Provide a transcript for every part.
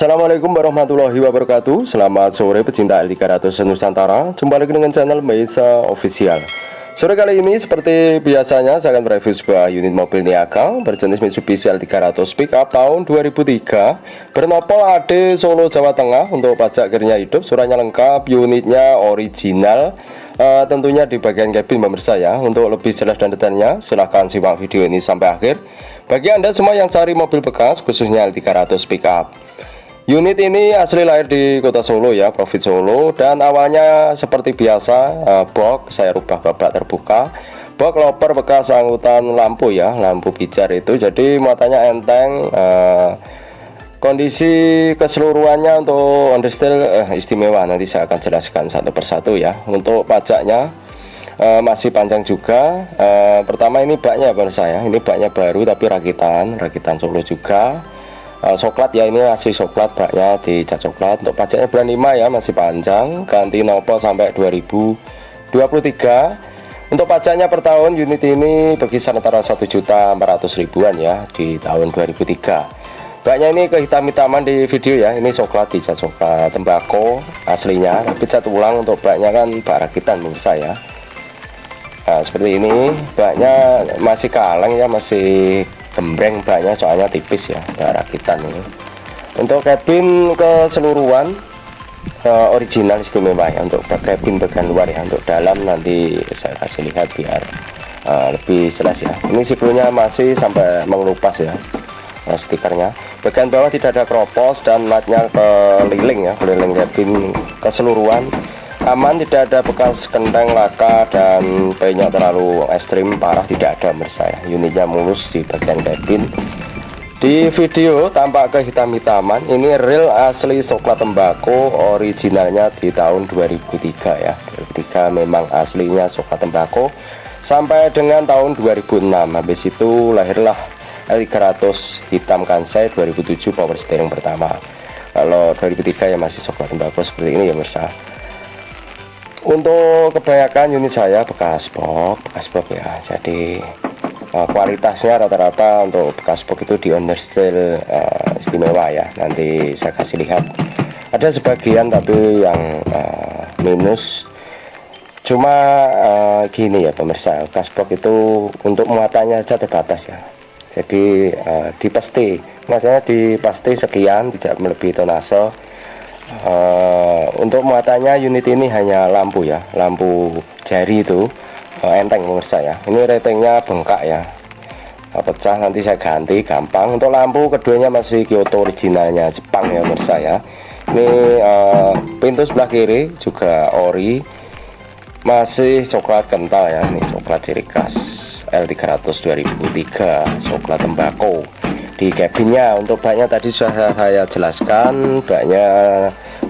Assalamualaikum warahmatullahi wabarakatuh. Selamat sore pecinta L300 Nusantara. Jumpa lagi dengan channel Meisa Official. Sore kali ini seperti biasanya saya akan mereview sebuah unit mobil niaga berjenis Mitsubishi L300 pickup tahun 2003 bernopol AD Solo Jawa Tengah. Untuk pajak akhirnya hidup, suratnya lengkap, unitnya original. Tentunya di bagian kabin pemirsa ya. Untuk lebih jelas dan detailnya silahkan simak video ini sampai akhir. Bagi Anda semua yang cari mobil bekas khususnya L300 pickup, unit ini asli lahir di kota Solo ya, Provinsi Solo. Dan awalnya seperti biasa, box saya rubah ke bak terbuka, box loper bekas angkutan lampu ya, lampu pijar itu. Jadi muatannya enteng. Kondisi keseluruhannya untuk understyle istimewa, nanti saya akan jelaskan satu persatu ya. Untuk pajaknya masih panjang juga. Pertama ini baknya saya, ini baknya baru tapi rakitan Solo juga. Coklat ya, ini masih coklat, baknya dicat coklat. Untuk pajaknya bulan 5 ya, masih panjang, ganti nopol sampai 2023. Untuk pajaknya per tahun unit ini berkisar antara 1.400.000-an ya di tahun 2003. Baknya ini kehitam-hitaman di video ya, ini coklat, dicat coklat tembakau aslinya, tapi cat ulang. Untuk baknya kan bak rakitan pemirsa ya. Nah, seperti ini baknya masih kaleng ya, masih gembreng baknya, soalnya tipis ya, rakitan ini. Untuk kabin keseluruhan original istimewa ya. Untuk kabin bagian luar ya, untuk dalam nanti saya kasih lihat biar lebih jelas ya. Ini siklunya masih sampai mengelupas ya, stikernya. Bagian bawah tidak ada kropos dan latnya keliling ya, keliling kabin keseluruhan aman, tidak ada bekas kenteng, laka, dan penyok terlalu ekstrim parah, tidak ada pemirsa ya. Unitnya mulus di bagian kabin. Di video tampak kehitam-hitaman, ini real asli coklat tembakau, originalnya di tahun 2003 ya. 2003 memang aslinya coklat tembakau sampai dengan tahun 2006. Habis itu lahirlah L300 hitam Kansai 2007 power steering pertama. Kalau 2003 ya masih coklat tembakau seperti ini ya pemirsa. Untuk kebanyakan unit saya bekas box ya, jadi kualitasnya rata-rata untuk bekas box itu di understyle istimewa ya. Nanti saya kasih lihat, ada sebagian tapi yang minus. Cuma gini ya pemirsa, bekas box itu untuk muatannya saja terbatas ya. Jadi dipasti, maksudnya dipasti sekian, tidak melebihi tonase. Untuk muatannya unit ini hanya lampu ya, lampu jari itu enteng pemirsa ya. Ini ratingnya bengkak ya, pecah, nanti saya ganti gampang. Untuk lampu keduanya masih Kyoto originalnya Jepang ya pemirsa ya. Ini pintu sebelah kiri juga ori, masih coklat kental ya, ini coklat ciri khas L300 2003 coklat tembakau. Di kabinnya untuk baknya tadi sudah saya jelaskan, baknya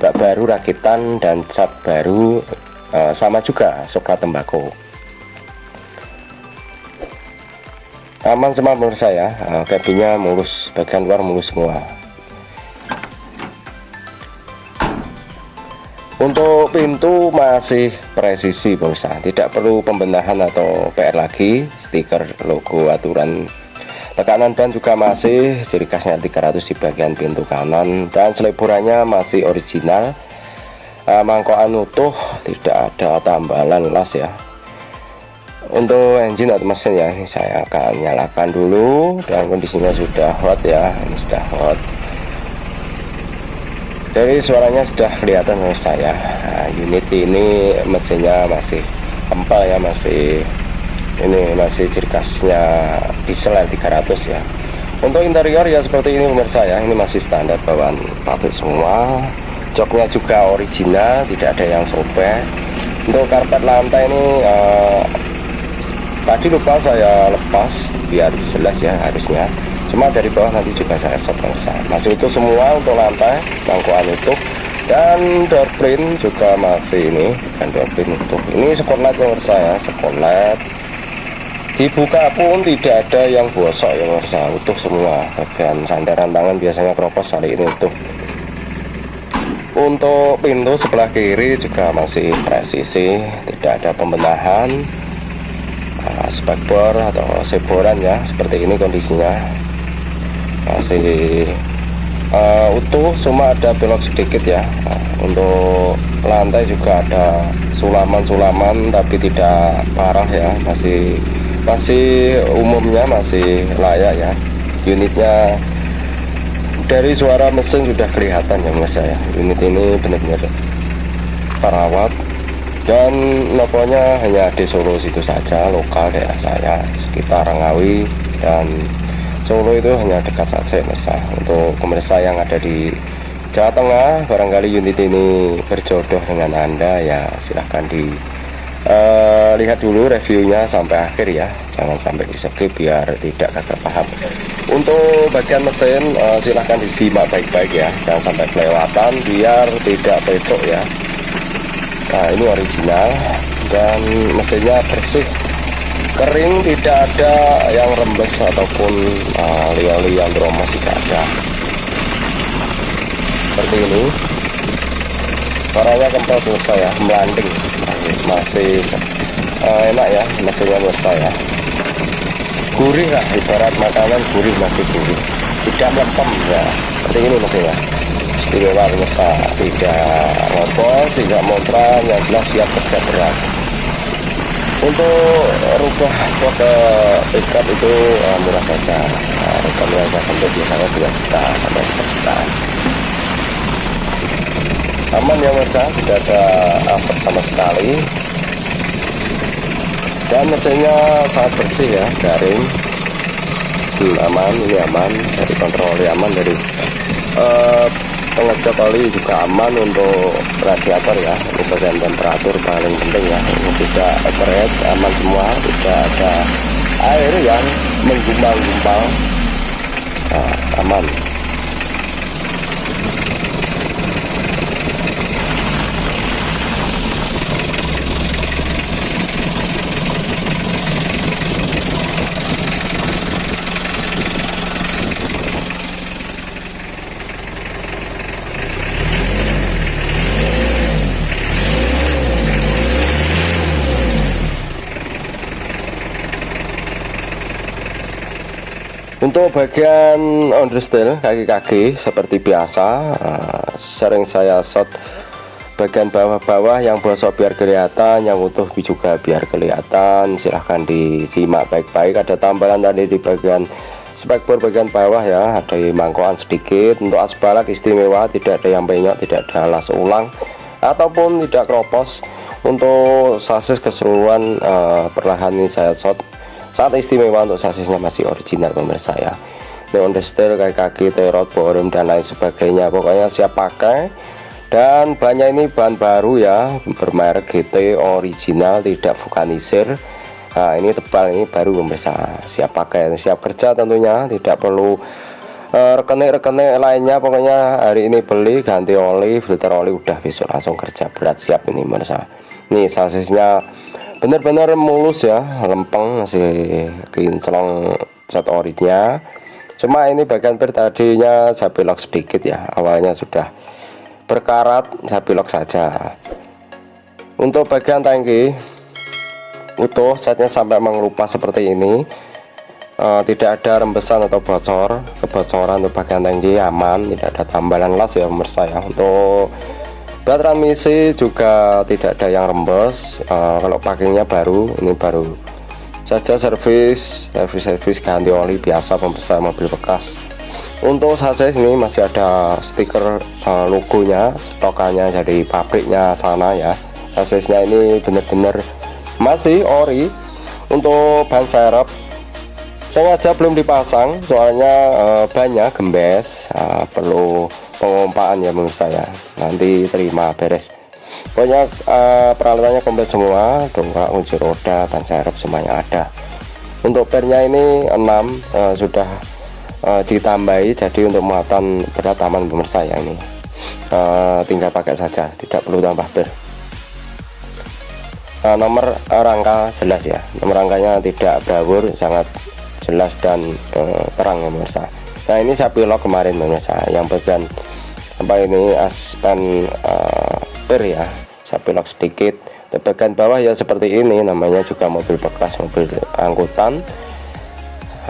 bak baru rakitan dan cat baru, sama juga coklat tembakau. Aman semua pemirsa ya. Kabinnya mulus, bagian luar mulus semua. Untuk pintu masih presisi pemirsa, tidak perlu pembenahan atau PR lagi. Stiker logo aturan tekanan ban juga masih ciri khasnya L300 di bagian pintu kanan, dan seleburannya masih original. Mangkokan utuh, tidak ada tambalan las ya. Untuk engine atau mesin ya, ini saya akan nyalakan dulu, dan kondisinya sudah hot ya, ini sudah hot. Dari suaranya sudah kelihatan menurut saya. Unit ini mesinnya masih kental ya, masih ini masih ciri khasnya diesel L300 ya. Untuk interior ya seperti ini pemirsa ya, ini masih standar bawaan pabrik semua. Joknya juga original, tidak ada yang sobek. Untuk karpet lantai ini tadi lupa saya lepas biar jelas ya harusnya. Cuma dari bawah nanti juga saya shot pemirsa. Masih utuh semua untuk lantai, mangkokan utuh, dan door frame juga masih ini, dan door frame utuh. Ini skotlet pemirsa ya, skotlet. Dibuka pun tidak ada yang bosok ya pemirsa, utuh semua. Bagian sandaran tangan biasanya kropos, kali ini utuh. Untuk pintu sebelah kiri juga masih presisi, tidak ada pembenahan. Spakbor atau seboran ya, seperti ini kondisinya. Masih utuh, cuma ada belok sedikit ya. Untuk lantai juga ada sulaman-sulaman tapi tidak parah ya, masih umumnya masih layak ya. Unitnya dari suara mesin sudah kelihatan ya mas ya, unit ini benar-benar perawat. Dan noponya hanya di Solo situ saja, lokal daerah saya sekitar Ngawi dan Solo itu hanya dekat saja ya mas. Untuk pemirsa yang ada di Jawa Tengah, barangkali unit ini berjodoh dengan Anda ya, silahkan lihat dulu reviewnya sampai akhir ya, jangan sampai di skip biar tidak gagal paham. Untuk bagian mesin silahkan disimak baik-baik ya, jangan sampai kelewatan biar tidak pecok ya. Nah ini original dan mesinnya bersih, kering, tidak ada yang rembes ataupun lioli yang dromos, tidak ada. Seperti ini, suaranya kental selesai ya, melanding, masih enak ya mesinnya menurut saya. Gurih lah, ibarat makanan gurih, masih gurih, tidak melempem ya, seperti ini mesinnya. Istimewa pemirsa, tidak ngopos, tidak montran, yang jelas siap kerja berat. Untuk rubah kode pickup itu murah saja, rekomendasi untuk biasanya 2 juta sampai 4 juta. Aman ya pemirsa, tidak ada asap sama sekali, dan mesinnya sangat bersih ya, garing, aman. Ini aman dari kontrol oli, aman dari pengecek oli juga aman. Untuk radiator ya, ini bagian temperatur paling penting ya, ini tidak overheat, aman semua, tidak ada air yang menggumpal-gumpal, aman. Untuk bagian understeel kaki-kaki seperti biasa, sering saya shot bagian bawah-bawah yang bosok biar kelihatan, yang utuh juga biar kelihatan. Silahkan disimak baik-baik. Ada tambahan tadi di bagian spekbor bagian bawah ya, ada mangkokan sedikit. Untuk asbalak istimewa, tidak ada yang penyok, tidak ada las ulang ataupun tidak kropos. Untuk sasis keseluruhan perlahan ini saya shot, sangat istimewa. Untuk sasisnya masih original pemirsa ya. Ini understeel, kaki-kaki, terot, borum dan lain sebagainya, pokoknya siap pakai. Dan bannya ini bahan baru ya, bermerek GT, original, tidak vulkanisir. Nah ini tebal, ini baru pemirsa, siap pakai, siap kerja tentunya, tidak perlu rekening-rekening lainnya. Pokoknya hari ini beli, ganti oli, filter oli, udah besok langsung kerja berat, siap ini pemirsa. Nih sasisnya benar-benar mulus ya, lempeng, masih kinclong cat orinya. Cuma ini bagian per tadinya saya belok sedikit ya, awalnya sudah berkarat, saya belok saja. Untuk bagian tangki utuh, catnya sampai mengelupas seperti ini, tidak ada rembesan atau bocor, kebocoran. Untuk bagian tangki aman, tidak ada tambalan las ya pemirsa ya. Untuk bak transmisi juga tidak ada yang rembes, kalau packingnya baru, ini baru saja servis ganti oli biasa pemirsa, mobil bekas. Untuk sasis ini masih ada stiker logonya, stokannya dari pabriknya sana ya. Sasisnya ini benar-benar masih ori. Untuk ban serep sengaja belum dipasang, soalnya bannya gembes, perlu pengompaan ya pemirsa ya, nanti terima beres. Pokoknya peralatannya komplit semua, dongkrak, kunci roda, ban serep semuanya ada. Untuk pernya ini 6, sudah ditambahi, jadi untuk muatan berat aman pemirsa ya. Ini tinggal pakai saja, tidak perlu tambah ber. Nomor rangka jelas ya, nomor rangkanya tidak blawur, sangat jelas dan terang ya pemirsa. Nah ini saya pilok kemarin pemirsa, yang bagian apa ini aspen per ya, saya pilok sedikit. Di bagian bawah ya seperti ini, namanya juga mobil bekas, mobil angkutan.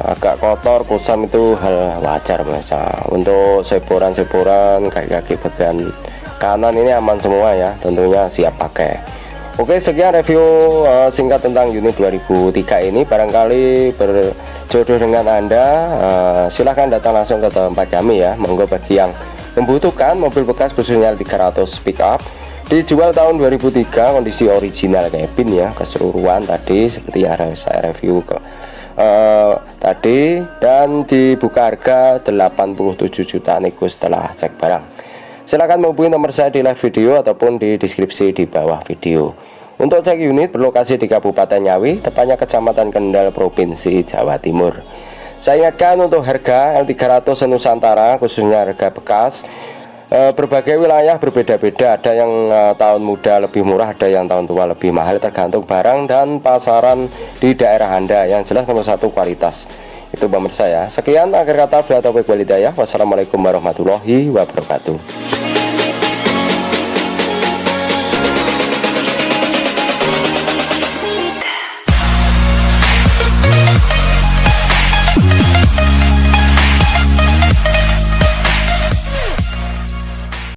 agak kotor kusam itu hal wajar Mas. Untuk seboran-seboran kaki-kaki bagian kanan ini aman semua ya, tentunya siap pakai. Oke, sekian review singkat tentang unit 2003 ini. Barangkali berjodoh dengan Anda, silahkan datang langsung ke tempat kami ya. Monggo bagi yang membutuhkan mobil bekas khususnya 300 pickup, dijual tahun 2003, kondisi original cabin ya, keseluruhan tadi seperti yang saya review tadi, dan dibuka harga 87 juta nego setelah cek barang. Silahkan menghubungi nomor saya di live video ataupun di deskripsi di bawah video. Untuk cek unit berlokasi di Kabupaten Ngawi, tepatnya Kecamatan Kendal, Provinsi Jawa Timur. Saya ingatkan untuk harga L300 Nusantara khususnya harga bekas, berbagai wilayah berbeda-beda. Ada yang tahun muda lebih murah, ada yang tahun tua lebih mahal, tergantung barang dan pasaran di daerah Anda. Yang jelas nomor satu kualitas. Itu pemirsa ya. Sekian akhir kata, wassalamualaikum warahmatullahi wabarakatuh.